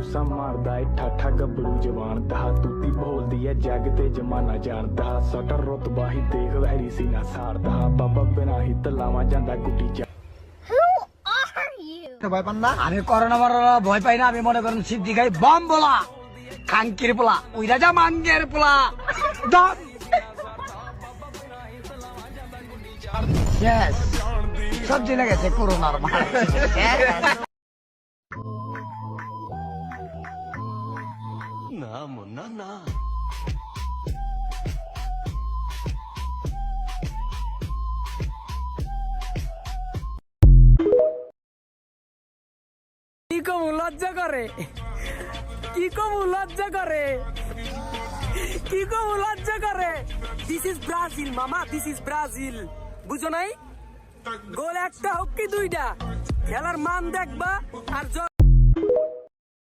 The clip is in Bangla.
ਚੁੱਸਾ ਮਾਰਦਾ ਏ ਠਾਠਾ ਗੱਭਰੂ ਜਵਾਨ ਦਾ ਤੂਤੀ ਬੋਲਦੀ ਐ ਜੱਗ ਤੇ ਜਮਾਨਾ ਜਾਣਦਾ ਸਾਡਾ ਰੁਤਬਾ ਹੀ ਦੇਖ ਵੈਰੀ ਸੀ ਨਾ ਸਾਰਦਾ ਬਾਬਾ ਬਿਨਾ ਹੀ ਤਲਾਵਾ ਜਾਂਦਾ ਗੁੱਡੀ ਚ ভয় পান না? আমি করোনা মারার ভয় পাই না। আমি মনে করেন সিদ্ধি খাই বম বলা খাঙ্কির পোলা ওই রাজা মাঙ্গের পোলা সব জেনে গেছে করোনার মার না মুন্না না কি কম লজ্জা করে কি কম লজ্জা করে কি কম লজ্জা করে দিস ইজ ব্রাজিল মামা দিস ইজ ব্রাজিল বুঝো নাই গোল একটা হোক কি দুইটা খেলার মান দেখবা আর